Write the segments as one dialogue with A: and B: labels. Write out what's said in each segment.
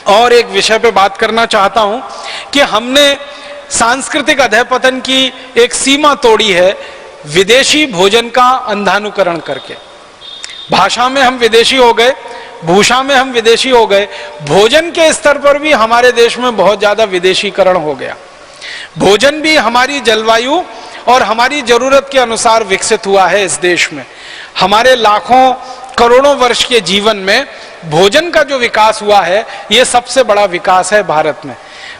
A: और एक विषय पे बात करना चाहता हूं कि हमने सांस्कृतिक अधःपतन की एक सीमा तोड़ी है विदेशी भोजन का अंधानुकरण करके। भाषा में हम विदेशी हो गए, भूषा में हम विदेशी हो गए, भोजन के स्तर पर भी हमारे देश में बहुत ज्यादा विदेशीकरण हो गया। भोजन भी हमारी जलवायु और हमारी जरूरत के अनुसार विकसित हुआ है इस देश में। हमारे लाखों करोड़ों वर्ष के जीवन में भोजन का जो विकास हुआ है ये सबसे बड़ा विकास है भारत में।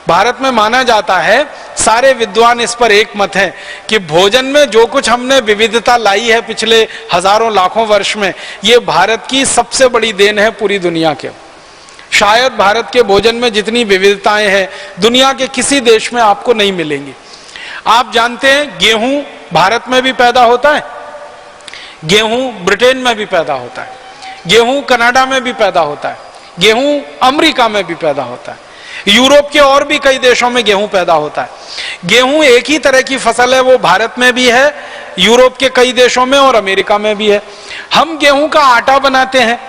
A: भारत में माना जाता है, सारे विद्वान इस पर एक मत हैं कि भोजन में जो कुछ हमने विविधता लाई है पिछले हजारों लाखों वर्ष में, ये भारत की सबसे बड़ी देन है पूरी दुनिया के। शायद भारत के भोजन में जितनी विविधताएं हैं दुनिया के किसी देश में आपको नहीं मिलेंगी। आप जानते हैं गेहूं भारत में भी पैदा होता है, गेहूं ब्रिटेन में भी पैदा होता है, गेहूं कनाडा में भी पैदा होता है, गेहूं अमेरिका में भी पैदा होता है, यूरोप के और भी कई देशों में गेहूं पैदा होता है। गेहूं एक ही तरह की फसल है, वो भारत में भी है, यूरोप के कई देशों में और अमेरिका में भी है। हम गेहूं का आटा बनाते हैं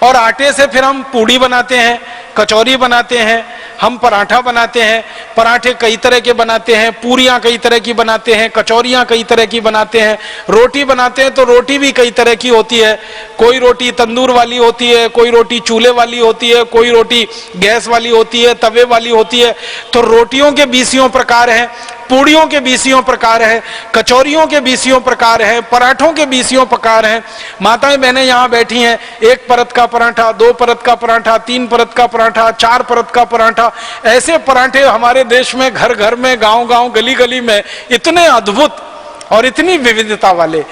A: और आटे से फिर हम पूड़ी बनाते हैं, कचौरी बनाते हैं, हम पराठा बनाते हैं। पराठे कई तरह के बनाते हैं, पूरियां कई तरह की बनाते हैं, कचौरियां कई तरह की बनाते हैं, रोटी बनाते हैं तो रोटी भी कई तरह की होती है। कोई रोटी तंदूर वाली होती है, कोई रोटी चूल्हे वाली होती है, कोई रोटी गैस वाली होती है, तवे वाली होती है। तो रोटियों के 20 प्रकार हैं, पूड़ियों के 20 प्रकार है, कचौरियों के 20 प्रकार है, पराठों के 20 प्रकार हैं। माताएं बहनें यहाँ बैठी हैं, 1 परत का पराठा, 2 परत का पराठा, 3 परत का पराठा, 4 परत का पराठा, ऐसे पराठे हमारे देश में घर घर में, गांव गांव, गली गली में इतने अद्भुत और इतनी विविधता वाले।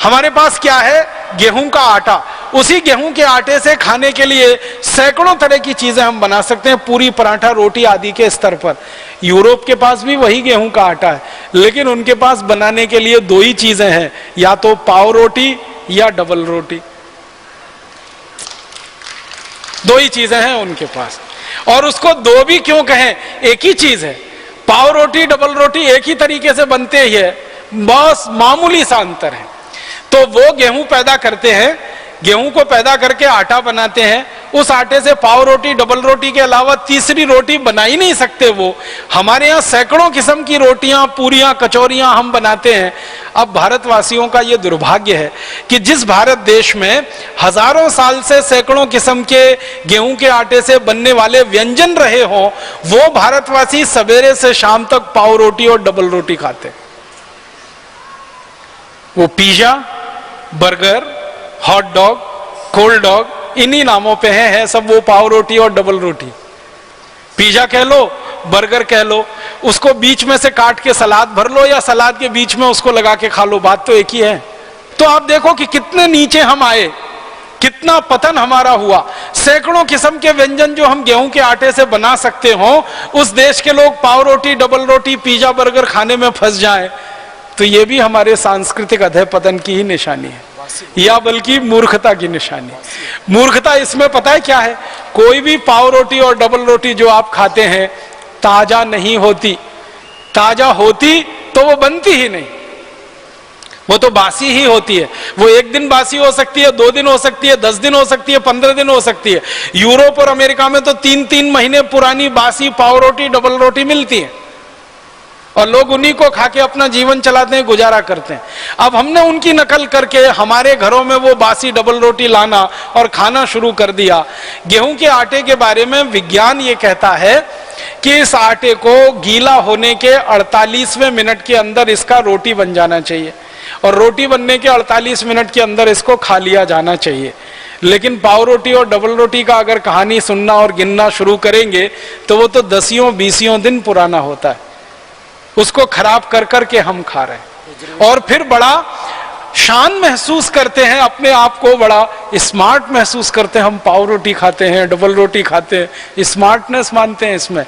A: हमारे पास क्या है? गेहूं का आटा। उसी गेहूं के आटे से खाने के लिए सैकड़ों तरह की चीजें हम बना सकते हैं, पूरी, पराठा, रोटी आदि के स्तर पर। यूरोप के पास भी वही गेहूं का आटा है, लेकिन उनके पास बनाने के लिए 2 ही चीजें हैं, या तो पाव रोटी या डबल रोटी। 2 ही चीजें हैं उनके पास। और उसको 2 भी क्यों कहें, एक ही चीज है। पाव रोटी, डबल रोटी एक ही तरीके से बनते ही है, बस मामूली सा अंतर है। तो वो गेहूं पैदा करते हैं, गेहूं को पैदा करके आटा बनाते हैं। उस आटे से पाव रोटी, डबल रोटी के अलावा तीसरी रोटी बना ही नहीं सकते वो। हमारे यहाँ सैकड़ों किस्म की रोटियां, पूरियां, कचौरियां हम बनाते हैं। अब भारतवासियों का ये दुर्भाग्य है कि जिस भारत देश में हजारों साल से सैकड़ों किस्म के गेहूं के आटे से बनने वाले व्यंजन रहे हों, वो भारतवासी सवेरे से शाम तक पाव रोटी और डबल रोटी खाते। वो pizza, burger, hot dog, cold dog, इन्हीं नामों पे है सब वो पाव रोटी और डबल रोटी। पिज्जा कह लो, बर्गर कह लो, उसको बीच में से काट के सलाद भर लो या सलाद के बीच में उसको लगा के खा लो, बात तो एक ही है। तो आप देखो कि कितने नीचे हम आए, कितना पतन हमारा हुआ। सैकड़ों किस्म के व्यंजन जो हम गेहूं के आटे से बना सकते हो, उस देश के लोग पाव रोटी, डबल रोटी, पिज्जा, बर्गर खाने में फंस जाएं, तो ये भी हमारे सांस्कृतिक अधःपतन की ही निशानी है, या बल्कि मूर्खता की निशानी। मूर्खता इसमें पता है क्या है? कोई भी पाव रोटी और डबल रोटी जो आप खाते हैं ताजा नहीं होती। ताजा होती तो वो बनती ही नहीं, वो तो बासी ही होती है। वो 1 दिन बासी हो सकती है, 2 दिन हो सकती है, 10 दिन हो सकती है, 15 दिन हो सकती है। यूरोप और अमेरिका में तो 3-3 महीने पुरानी बासी पाव रोटी, डबल रोटी मिलती है और लोग उन्हीं को खा के अपना जीवन चलाते हैं, गुजारा करते हैं। अब हमने उनकी नकल करके हमारे घरों में वो बासी डबल रोटी लाना और खाना शुरू कर दिया। गेहूं के आटे के बारे में विज्ञान ये कहता है कि इस आटे को गीला होने के 48वें मिनट के अंदर इसका रोटी बन जाना चाहिए और रोटी बनने के 48 मिनट के अंदर इसको खा लिया जाना चाहिए। लेकिन पाव रोटी और डबल रोटी का अगर कहानी सुनना और गिनना शुरू करेंगे तो वो तो 10-20 दिन पुराना होता है। उसको खराब कर करके हम खा रहे हैं और फिर बड़ा शान महसूस करते हैं, अपने आप को बड़ा स्मार्ट महसूस करते हैं। हम पाव रोटी खाते हैं, डबल रोटी खाते हैं, स्मार्टनेस मानते हैं इसमें।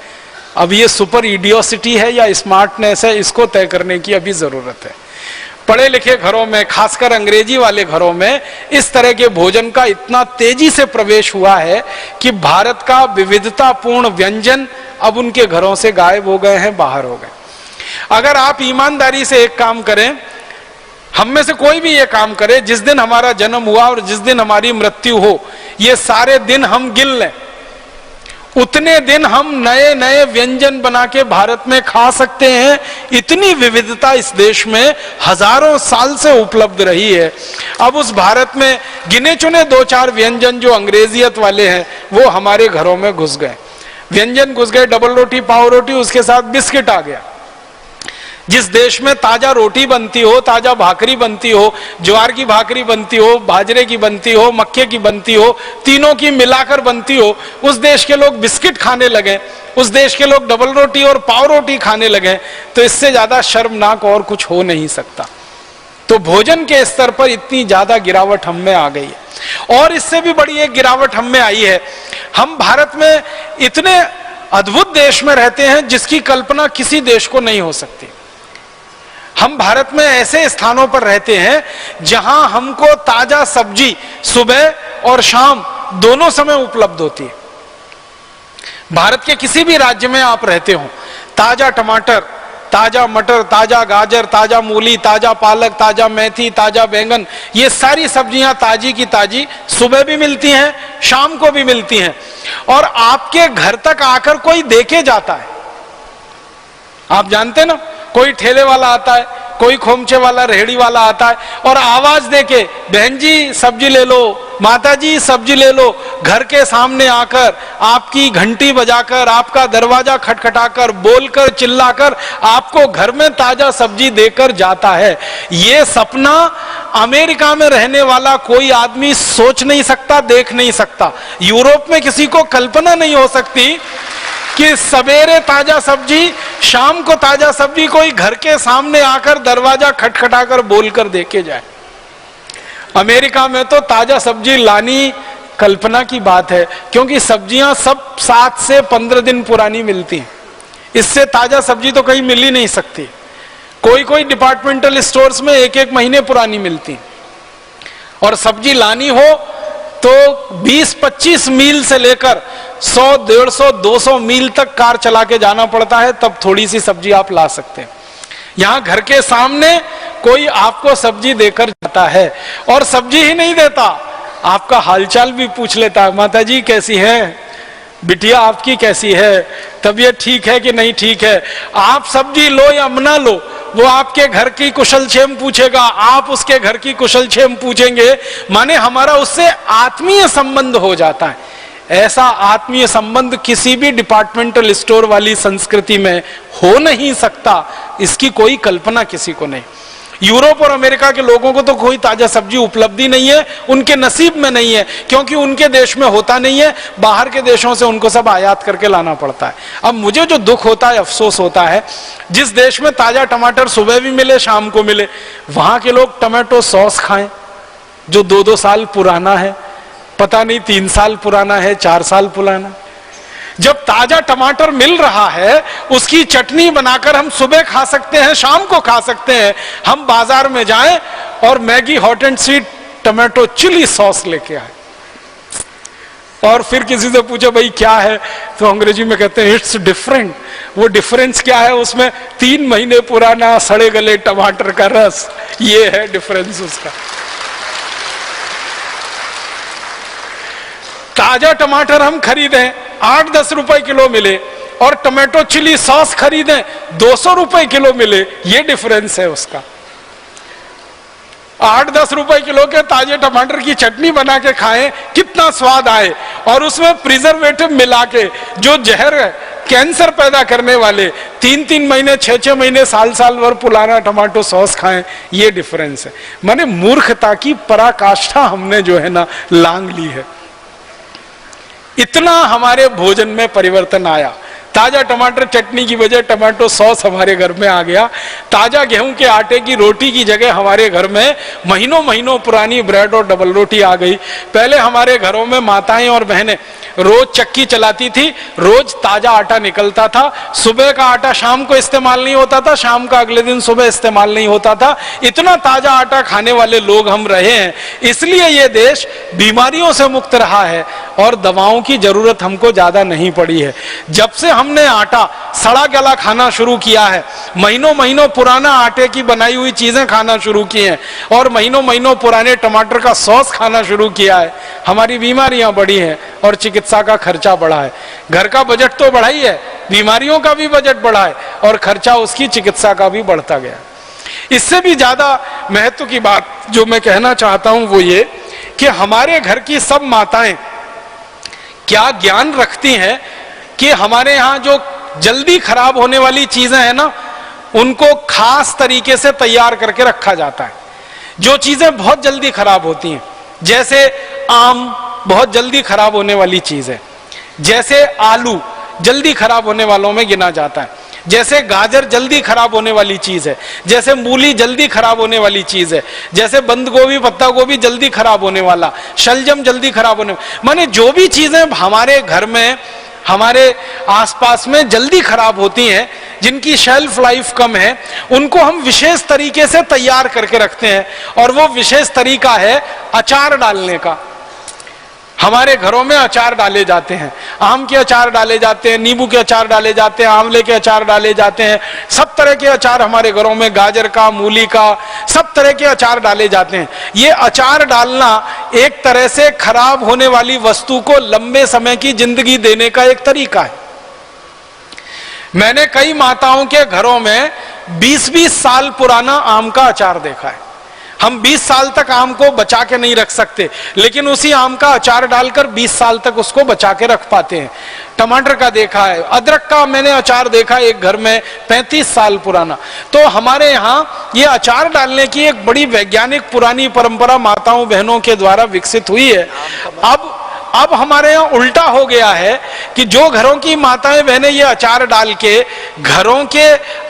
A: अब ये सुपर इडियोसिटी है या स्मार्टनेस है, इसको तय करने की अभी जरूरत है। पढ़े लिखे घरों में, खासकर अंग्रेजी वाले घरों में, इस तरह के भोजन का इतना तेजी से प्रवेश हुआ है कि भारत का विविधतापूर्ण व्यंजन अब उनके घरों से गायब हो गए हैं, बाहर हो गए। अगर आप ईमानदारी से एक काम करें, हम में से कोई भी ये काम करे, जिस दिन हमारा जन्म हुआ और जिस दिन हमारी मृत्यु हो, ये सारे दिन हम गिन लें, उतने दिन हम नए नए व्यंजन बना के भारत में खा सकते हैं। इतनी विविधता इस देश में हजारों साल से उपलब्ध रही है। अब उस भारत में गिने चुने 2-4 व्यंजन जो अंग्रेजियत वाले हैं वो हमारे घरों में घुस गए। व्यंजन घुस गए, डबल रोटी, पाव रोटी, उसके साथ बिस्किट आ गया। जिस देश में ताजा रोटी बनती हो, ताजा भाकरी बनती हो, ज्वार की भाकरी बनती हो, बाजरे की बनती हो, मक्के की बनती हो, तीनों की मिलाकर बनती हो, उस देश के लोग बिस्किट खाने लगे, उस देश के लोग डबल रोटी और पाव रोटी खाने लगे। तो इससे ज्यादा शर्मनाक और कुछ हो नहीं सकता। तो भोजन के स्तर पर इतनी ज्यादा गिरावट हम में आ गई है। और इससे भी बड़ी एक गिरावट हम में आई है। हम भारत में इतने अद्भुत देश में रहते हैं जिसकी कल्पना किसी देश को नहीं हो सकती। हम भारत में ऐसे स्थानों पर रहते हैं जहां हमको ताजा सब्जी सुबह और शाम दोनों समय उपलब्ध होती है। भारत के किसी भी राज्य में आप रहते हो, ताजा टमाटर, ताजा मटर, ताजा गाजर, ताजा मूली, ताजा पालक, ताजा मेथी, ताजा बैंगन, ये सारी सब्जियां ताजी की ताजी सुबह भी मिलती हैं, शाम को भी मिलती हैं। और आपके घर तक आकर कोई देके जाता है। आप जानते ना, कोई ठेले वाला आता है, कोई खोमचे वाला, रेहड़ी वाला आता है और आवाज देके, बहन जी सब्जी ले लो, माता जी सब्जी ले लो, घर के सामने आकर आपकी घंटी बजाकर, आपका दरवाजा खटखटाकर, बोलकर, चिल्लाकर आपको घर में ताजा सब्जी देकर जाता है। ये सपना अमेरिका में रहने वाला कोई आदमी सोच नहीं सकता, देख नहीं सकता। यूरोप में किसी को कल्पना नहीं हो सकती कि सवेरे ताजा सब्जी, शाम को ताजा सब्जी कोई घर के सामने आकर दरवाजा खटखटाकर बोलकर देके जाए। अमेरिका में तो ताजा सब्जी लानी कल्पना की बात है, क्योंकि सब्जियां सब 7 से 15 दिन पुरानी मिलती हैं। इससे ताजा सब्जी तो कहीं मिल ही नहीं सकती। कोई कोई डिपार्टमेंटल स्टोर्स में 1-1 महीने पुरानी मिलती। और सब्जी लानी हो तो 20-25 मील से लेकर 100, 150, 200 मील तक कार चला के जाना पड़ता है, तब थोड़ी सी सब्जी आप ला सकते हैं। यहां घर के सामने कोई आपको सब्जी देकर जाता है, और सब्जी ही नहीं देता, आपका हालचाल भी पूछ लेता है। माता जी कैसी है, बिटिया आपकी कैसी है, तबीयत ठीक है कि नहीं ठीक है। आप सब्जी लो या मना लो, वो आपके घर की कुशल क्षेम पूछेगा, आप उसके घर की कुशल क्षेम पूछेंगे। माने हमारा उससे आत्मीय संबंध हो जाता है। ऐसा आत्मीय संबंध किसी भी डिपार्टमेंटल स्टोर वाली संस्कृति में हो नहीं सकता। इसकी कोई कल्पना किसी को नहीं। यूरोप और अमेरिका के लोगों को तो कोई ताजा सब्जी उपलब्धि नहीं है, उनके नसीब में नहीं है, क्योंकि उनके देश में होता नहीं है। बाहर के देशों से उनको सब आयात करके लाना पड़ता है। अब मुझे जो दुख होता है, अफसोस होता है, जिस देश में ताजा टमाटर सुबह भी मिले, शाम को मिले, वहां के लोग टमाटो सॉस खाएं जो 2-2 साल पुराना है, पता नहीं 3 साल पुराना है, 4 साल पुराना। जब ताजा टमाटर मिल रहा है, उसकी चटनी बनाकर हम सुबह खा सकते हैं, शाम को खा सकते हैं। हम बाजार में जाएं और Maggi hot and sweet tomato chili sauce लेके आए, और फिर किसी से पूछे भाई क्या है, तो अंग्रेजी में कहते हैं इट्स डिफरेंट। वो डिफरेंस क्या है? उसमें 3 महीने पुराना सड़े गले टमाटर का रस, ये है डिफरेंस उसका। ताजा टमाटर हम खरीदें 8-10 रुपए किलो मिले, और टमाटो चिली सॉस खरीदें 200 रुपए किलो मिले, ये डिफरेंस है उसका। 8-10 रुपए किलो के ताजे टमाटर की चटनी बना के खाएं, कितना स्वाद आए, और उसमें प्रिजर्वेटिव मिला के जो जहर है, कैंसर पैदा करने वाले 3-3 महीने, 6-6 महीने, साल भर पुराना टमाटो सॉस खाएं, ये डिफरेंस है। माने मूर्खता की पराकाष्ठा हमने जो है ना लांग ली है। इतना हमारे भोजन में परिवर्तन आया। ताजा टमाटर चटनी की बजाय टमाटो सॉस हमारे घर में आ गया। ताजा गेहूं के आटे की रोटी की जगह हमारे घर में महीनों महीनों पुरानी ब्रेड और डबल रोटी आ गई। पहले हमारे घरों में माताएं और बहनें रोज चक्की चलाती थी, रोज ताजा आटा निकलता था। सुबह का आटा शाम को इस्तेमाल नहीं होता था, शाम का अगले दिन सुबह इस्तेमाल नहीं होता था। इतना ताजा आटा खाने वाले लोग हम रहे हैं, इसलिए ये देश बीमारियों से मुक्त रहा है और दवाओं की जरूरत हमको ज्यादा नहीं पड़ी है। जब से हम हमने आटा सड़ा गला खाना शुरू किया है, महीनों महीनों पुराना आटे की बनाई हुई चीजें खाना शुरू की हैं, और महीनों महीनों पुराने टमाटर का सॉस खाना शुरू किया है, हमारी बीमारियां बढ़ी हैं और चिकित्सा का खर्चा बढ़ा है। घर का बजट तो बढ़ा ही है, बीमारियों का भी बजट बढ़ा है और खर्चा उसकी चिकित्सा का भी बढ़ता गया। इससे भी ज्यादा महत्व की बात जो मैं कहना चाहता हूं वो ये कि हमारे घर की सब माताएं क्या ज्ञान रखती हैं कि हमारे यहाँ जो जल्दी खराब होने वाली चीजें हैं ना, उनको खास तरीके से तैयार करके रखा जाता है। जो चीजें बहुत जल्दी खराब होती हैं, जैसे आम बहुत जल्दी खराब होने वाली चीज है, जैसे आलू जल्दी खराब होने वालों में गिना जाता है, जैसे गाजर जल्दी खराब होने वाली चीज है, जैसे मूली जल्दी खराब होने वाली चीज है, जैसे बंद गोभी पत्ता गोभी जल्दी खराब होने वाला, शलजम जल्दी खराब होने, माने जो भी चीजें हमारे घर में हमारे आसपास में जल्दी खराब होती हैं, जिनकी शेल्फ लाइफ कम है, उनको हम विशेष तरीके से तैयार करके रखते हैं। और वो विशेष तरीका है अचार डालने का। हमारे घरों में अचार डाले जाते हैं, आम के अचार डाले जाते हैं, नींबू के अचार डाले जाते हैं, आंवले के अचार डाले जाते हैं, सब तरह के अचार हमारे घरों में, गाजर का, मूली का, सब तरह के अचार डाले जाते हैं। ये अचार डालना एक तरह से खराब होने वाली वस्तु को लंबे समय की जिंदगी देने का एक तरीका है। मैंने कई माताओं के घरों में 20-20 साल पुराना आम का अचार देखा है। हम 20 साल तक आम को बचा के नहीं रख सकते, लेकिन उसी आम का अचार डालकर 20 साल तक उसको बचा के रख पाते हैं। टमाटर का देखा है, अदरक का मैंने अचार देखा एक घर में 35 साल पुराना। तो हमारे यहाँ ये अचार डालने की एक बड़ी वैज्ञानिक पुरानी परंपरा माताओं बहनों के द्वारा विकसित हुई है। अब हमारे यहाँ उल्टा हो गया है कि जो घरों की माताएं बहनें ये अचार डाल के घरों के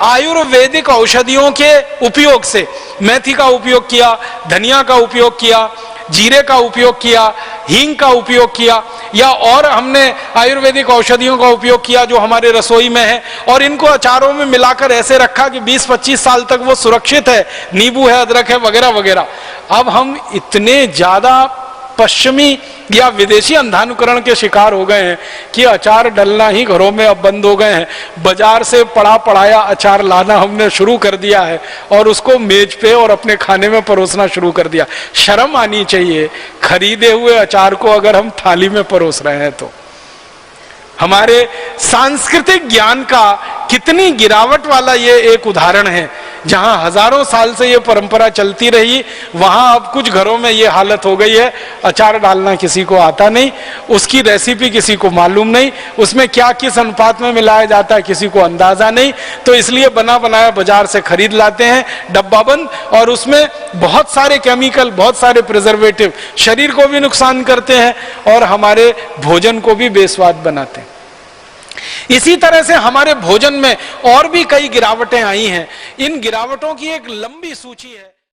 A: आयुर्वेदिक औषधियों के उपयोग से, मेथी का उपयोग किया, धनिया का उपयोग किया, जीरे का उपयोग किया, हींग का उपयोग किया, या और हमने आयुर्वेदिक औषधियों का उपयोग किया जो हमारे रसोई में है, और इनको अचारों में मिलाकर ऐसे रखा कि 20-25 साल तक वो सुरक्षित है, नींबू है, अदरक है, वगैरह वगैरह। अब हम इतने ज्यादा पश्चिमी या विदेशी अंधानुकरण के शिकार हो गए हैं कि अचार डलना ही घरों में अब बंद हो गए हैं। बाजार से पड़ा पड़ाया अचार लाना हमने शुरू कर दिया है और उसको मेज पे और अपने खाने में परोसना शुरू कर दिया। शर्म आनी चाहिए, खरीदे हुए अचार को अगर हम थाली में परोस रहे हैं तो। हमारे सांस्कृतिक ज्ञान का कितनी गिरावट वाला ये एक उदाहरण है। जहां हजारों साल से ये परंपरा चलती रही, वहां अब कुछ घरों में ये हालत हो गई है, अचार डालना किसी को आता नहीं, उसकी रेसिपी किसी को मालूम नहीं, उसमें क्या किस अनुपात में मिलाया जाता है किसी को अंदाजा नहीं। तो इसलिए बना बनाया बाजार से खरीद लाते हैं डब्बाबंद, और उसमें बहुत सारे केमिकल, बहुत सारे प्रिजर्वेटिव शरीर को भी नुकसान करते हैं और हमारे भोजन को भी बेस्वाद बनाते हैं। इसी तरह से हमारे भोजन में और भी कई गिरावटें आई हैं। इन गिरावटों की एक लंबी सूची है।